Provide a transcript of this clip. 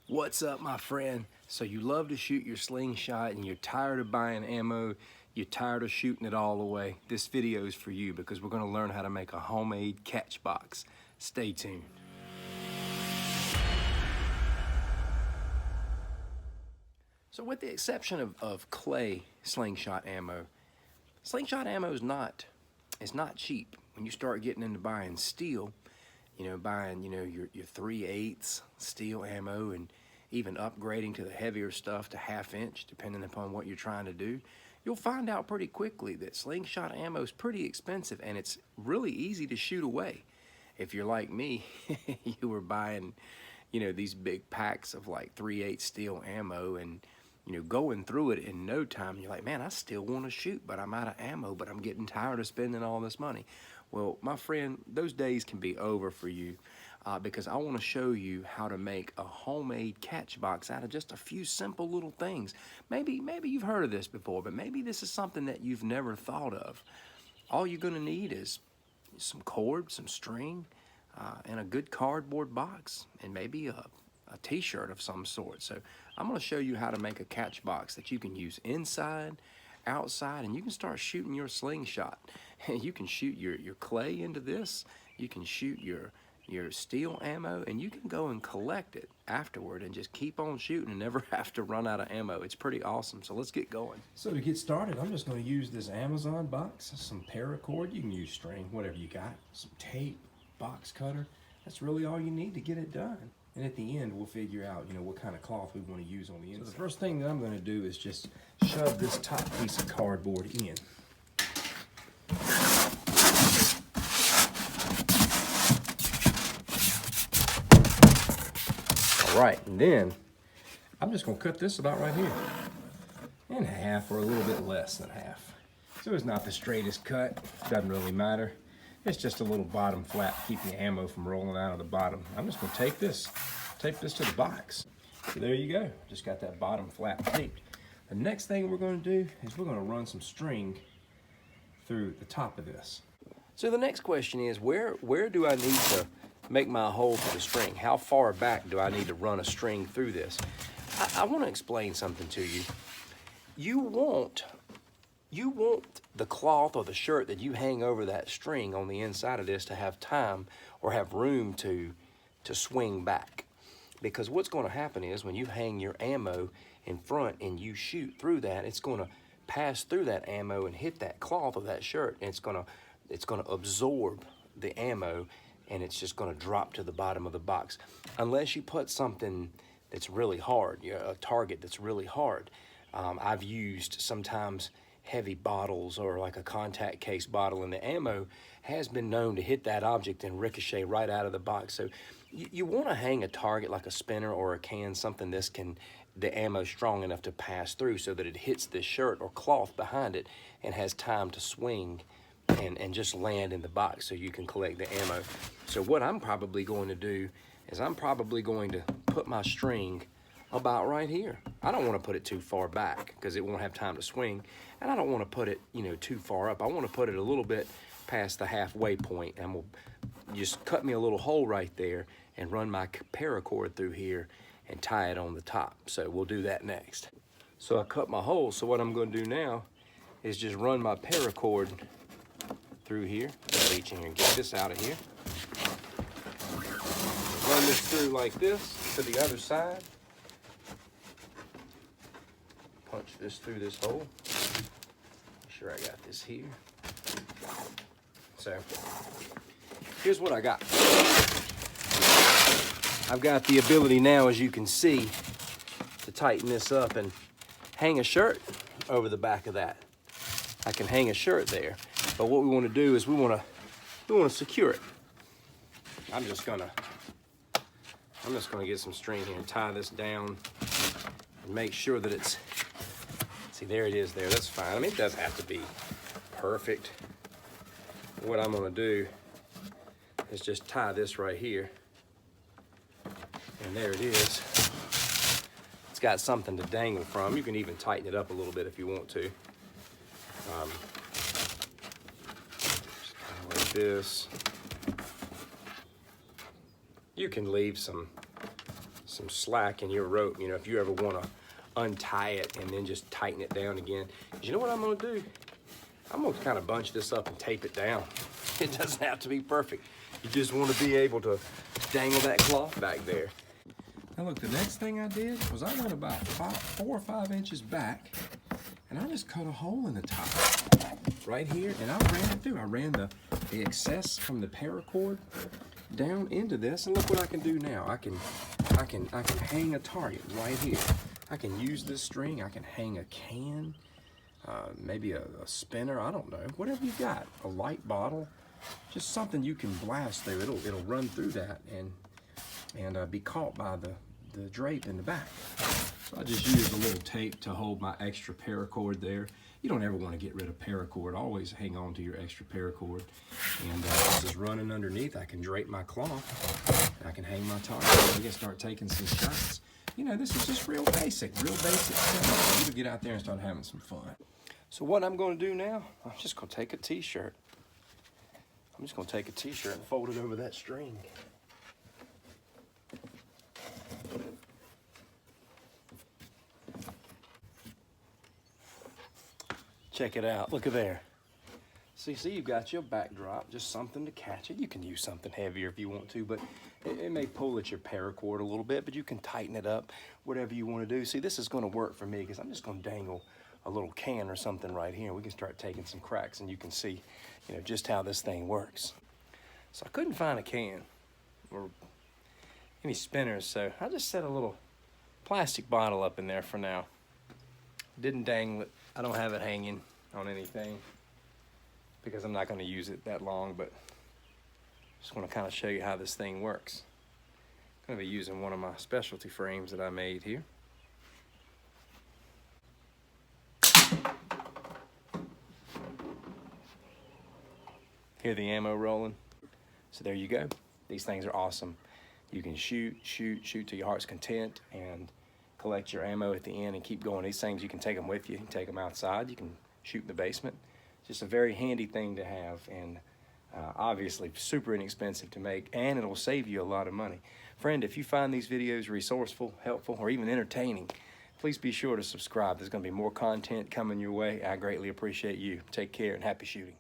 What's up, my friend? So you love to shoot your slingshot and you're tired of buying ammo, you're tired of shooting it all away. This video is for you because we're gonna learn how to make a homemade catch box. Stay tuned. So with the exception of clay slingshot ammo is not cheap. When you start getting into buying steel, buying your 3/8 steel ammo and even upgrading to the heavier stuff to 1/2 inch, depending upon what you're trying to do, you'll find out pretty quickly that slingshot ammo is pretty expensive and it's really easy to shoot away. If you're like me, you were buying, these big packs of like 3/8 steel ammo and going through it in no time, you're like, man, I still want to shoot, but I'm out of ammo, but I'm getting tired of spending all this money. Well, my friend, those days can be over for you because I want to show you how to make a homemade catch box out of just a few simple little things. Maybe you've heard of this before, but maybe this is something that you've never thought of. All you're going to need is some cord, some string, and a good cardboard box, and maybe a t-shirt of some sort. So I'm going to show you how to make a catch box that you can use inside, outside, and you can start shooting your slingshot. You can shoot your clay into this, you can shoot your steel ammo, and you can go and collect it afterward and just keep on shooting and never have to run out of ammo. It's pretty awesome. So let's get going. So to get started, I'm just going to use this Amazon box, some paracord. You can use string, whatever you got, some tape, box cutter. That's really all you need to get it done. And at the end, we'll figure out, what kind of cloth we want to use on the inside. So the first thing that I'm going to do is just shove this top piece of cardboard in. All right, and then I'm just going to cut this about right here in half, or a little bit less than half. So it's not the straightest cut, doesn't really matter. It's just a little bottom flap, keeping the ammo from rolling out of the bottom. I'm just going to tape this to the box. So there you go, just got that bottom flap taped. The next thing we're going to do is we're going to run some string through the top of this. So the next question is, where do I need to make my hole for the string? How far back do I need to run a string through this? I want to explain something to you. You want the cloth or the shirt that you hang over that string on the inside of this to have time or have room to swing back. Because what's going to happen is when you hang your ammo in front and you shoot through that, it's going to pass through that ammo and hit that cloth of that shirt, and it's going to absorb the ammo, and it's just going to drop to the bottom of the box. Unless you put something that's really hard, a target that's really hard. I've used sometimes heavy bottles or like a contact case bottle, and the ammo has been known to hit that object and ricochet right out of the box. So you want to hang a target like a spinner or a can, something the ammo strong enough to pass through so that it hits this shirt or cloth behind it and has time to swing and just land in the box so you can collect the ammo. So what I'm probably going to do is I'm probably going to put my string about right here. I don't want to put it too far back because it won't have time to swing, and I don't want to put it too far up. I want to put it a little bit past the halfway point, and we'll just cut me a little hole right there and run my paracord through here and tie it on the top. So we'll do that next. So I cut my hole, so what I'm going to do now is just run my paracord through here. Reach in here and get this out of here. Run this through like this to the other side. Punch this through this hole. Make sure I got this here. So here's what I got. I've got the ability now, as you can see, to tighten this up and hang a shirt over the back of that. I can hang a shirt there, but what we want to do is we want to secure it. I'm just gonna get some string here and tie this down and make sure that it's. See, there it is there. That's fine. I mean, it doesn't have to be perfect. What I'm going to do is just tie this right here. And there it is. It's got something to dangle from. You can even tighten it up a little bit if you want to. Just kind of like this. You can leave some some slack in your rope, you know, if you ever want to untie it and then just tighten it down again. You know what I'm going to do? I'm going to kind of bunch this up and tape it down. It doesn't have to be perfect. You just want to be able to dangle that cloth back there. Now look, the next thing I did was I went about 4 or 5 inches back, and I just cut a hole in the top right here, and I ran it through. I ran the excess from the paracord down into this, and look what I can do now. I can hang a target right here. I can use this string. I can hang a can, maybe a spinner. I don't know, whatever you got. A light bottle, just something you can blast through. It'll run through that and be caught by the drape in the back. So I just used a little tape to hold my extra paracord there. You don't ever want to get rid of paracord. Always hang on to your extra paracord. And just running underneath, I can drape my cloth. I can hang my target. I can start taking some shots. You know, this is just real basic stuff. You can get out there and start having some fun. So what I'm going to do now, I'm just going to take a t-shirt. I'm just going to take a t-shirt and fold it over that string. Check it out, look at there. See, you've got your backdrop, just something to catch it. You can use something heavier if you want to, but it may pull at your paracord a little bit, but you can tighten it up, whatever you want to do. See, this is going to work for me because I'm just going to dangle a little can or something right here. We can start taking some cracks, and you can see, you know, just how this thing works. So I couldn't find a can or any spinners, so I just set a little plastic bottle up in there for now. Didn't dangle it. I don't have it hanging on anything because I'm not going to use it that long, but just want to kind of show you how this thing works. I'm going to be using one of my specialty frames that I made here. Hear the ammo rolling? So there you go. These things are awesome. You can shoot to your heart's content and collect your ammo at the end and keep going. These things, you can take them with you. You can take them outside. You can shoot in the basement. Just a very handy thing to have, and obviously super inexpensive to make, and it'll save you a lot of money. Friend, if you find these videos resourceful, helpful, or even entertaining, please be sure to subscribe. There's going to be more content coming your way. I greatly appreciate you. Take care and happy shooting.